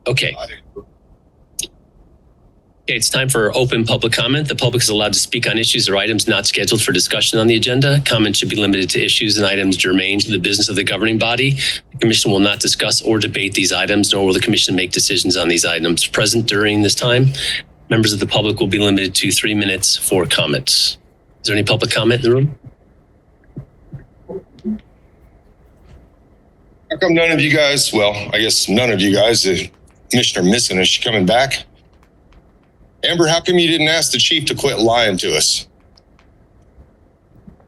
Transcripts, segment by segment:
Okay. Okay, it's time for open public comment. The public is allowed to speak on issues or items not scheduled for discussion on the agenda. Comments should be limited to issues and items germane to the business of the governing body. The commission will not discuss or debate these items, nor will the commission make decisions on these items. Present during this time, members of the public will be limited to 3 minutes for comments. Is there any public comment in the room? How come none of you guys, well, I guess none of you guys, Commissioner Missing, is she coming back? Amber, how come you didn't ask the chief to quit lying to us?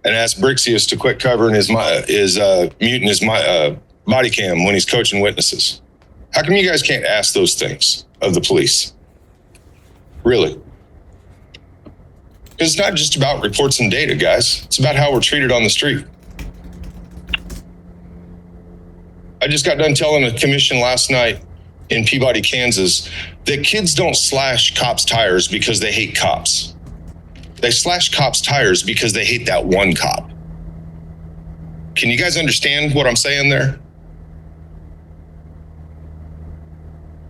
And ask Brixius to quit covering muting his body cam when he's coaching witnesses? How come you guys can't ask those things of the police? Really? Because it's not just about reports and data, guys. It's about how we're treated on the street. I just got done telling a commission last night in Peabody, Kansas, that kids don't slash cops' tires because they hate cops. They slash cops' tires because they hate that one cop. Can you guys understand what I'm saying there?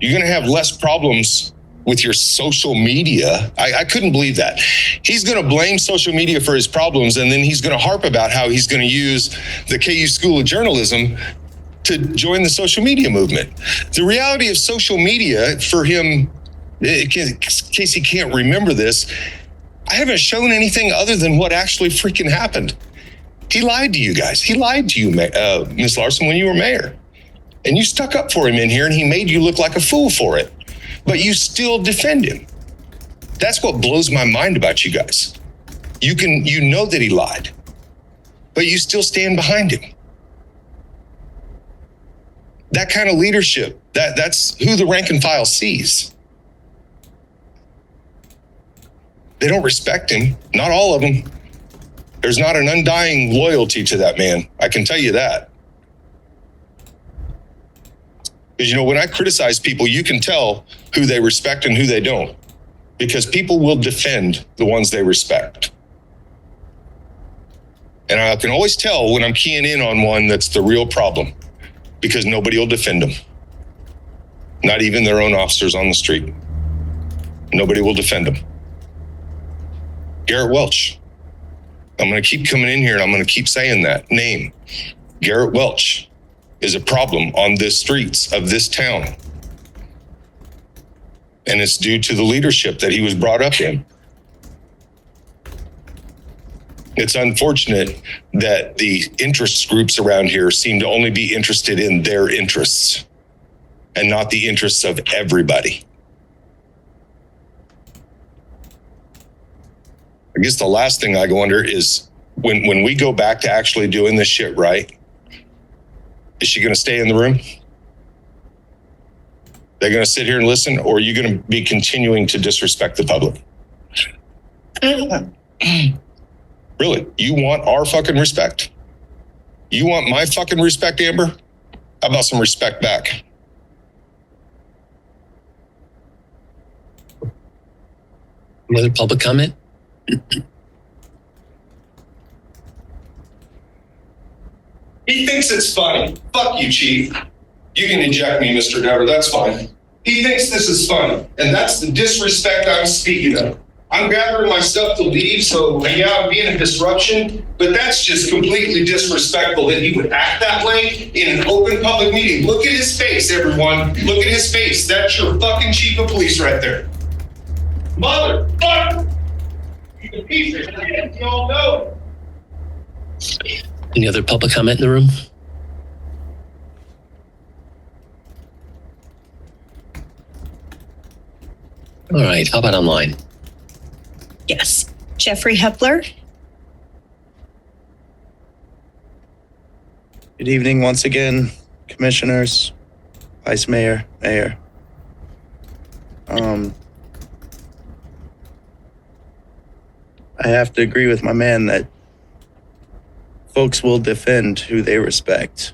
You're going to have less problems with your social media. I couldn't believe that. He's going to blame social media for his problems, and then he's going to harp about how he's going to use the KU School of Journalism to join the social media movement. The reality of social media for him, in case he can't remember this, I haven't shown anything other than what actually freaking happened. He lied to you guys. He lied to you, Ms. Larson, when you were mayor. And you stuck up for him in here, and he made you look like a fool for it. But you still defend him. That's what blows my mind about you guys. You know that he lied, but you still stand behind him. That kind of leadership, that's who the rank and file sees. They don't respect him, not all of them. There's not an undying loyalty to that man, I can tell you that. Because, when I criticize people, you can tell who they respect and who they don't, because people will defend the ones they respect. And I can always tell when I'm keying in on one that's the real problem, because nobody will defend them. Not even their own officers on the street. Nobody will defend them. Garrett Welch. I'm going to keep coming in here and I'm going to keep saying that name. Garrett Welch is a problem on the streets of this town. And it's due to the leadership that he was brought up in. It's unfortunate that the interest groups around here seem to only be interested in their interests and not the interests of everybody. I guess the last thing I wonder is when we go back to actually doing this shit right, is she going to stay in the room? They're going to sit here and listen, or are you going to be continuing to disrespect the public? Really? You want our fucking respect? You want my fucking respect, Amber? How about some respect back? Another public comment? He thinks it's funny. Fuck you, Chief. You can eject me, Mr. Dever. That's fine. He thinks this is funny, and that's the disrespect I'm speaking of. I'm gathering my stuff to leave, so yeah, I'm being a disruption, but that's just completely disrespectful that he would act that way in an open public meeting. Look at his face, everyone. Look at his face. That's your fucking chief of police right there. Motherfucker! He's a piece of shit. You all know it. Any other public comment in the room? All right, how about online? Yes. Jeffrey Hepler. Good evening once again, commissioners, vice mayor, mayor. I have to agree with my man that folks will defend who they respect.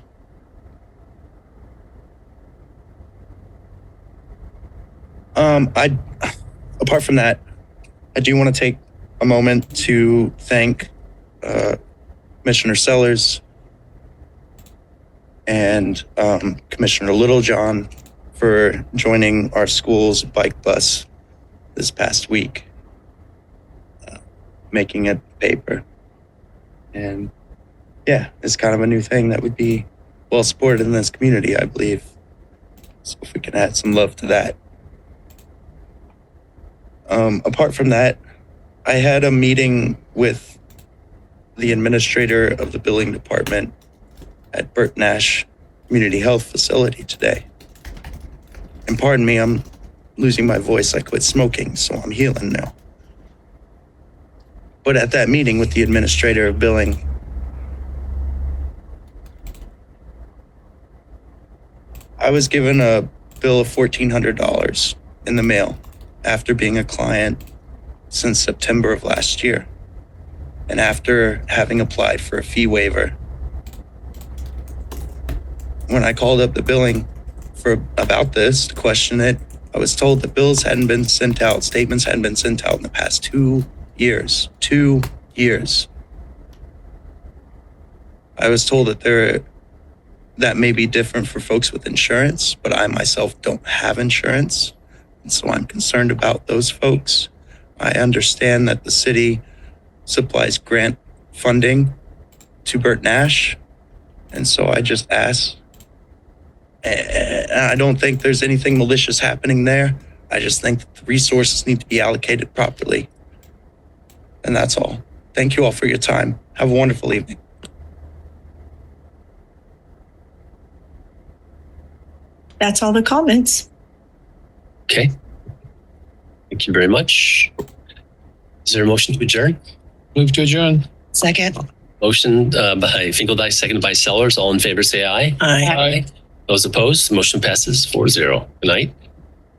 Apart from that, I do want to take a moment to thank Commissioner Sellers and Commissioner Littlejohn for joining our school's bike bus this past week, making it paper. And yeah, it's kind of a new thing that would be well supported in this community, I believe. So if we can add some love to that. Apart from that, I had a meeting with the administrator of the billing department at Burt Nash Community Health Facility today. And pardon me, I'm losing my voice. I quit smoking, so I'm healing now. But at that meeting with the administrator of billing, I was given a bill of $1,400 in the mail after being a client since September of last year, and after having applied for a fee waiver. When I called up the billing about this to question it, I was told that bills hadn't been sent out, statements hadn't been sent out in the past 2 years. 2 years. I was told that that may be different for folks with insurance, but I myself don't have insurance, and so I'm concerned about those folks. I understand that the city supplies grant funding to Burt Nash, and so I just ask. I don't think there's anything malicious happening there. I just think that the resources need to be allocated properly. And that's all. Thank you all for your time. Have a wonderful evening. That's all the comments. Okay. Thank you very much. Is there a motion to adjourn? Move to adjourn. Second. Motion by Finkeldike, seconded by Sellers. All in favor, say aye. Aye. Those opposed, motion passes 4-0. Good night.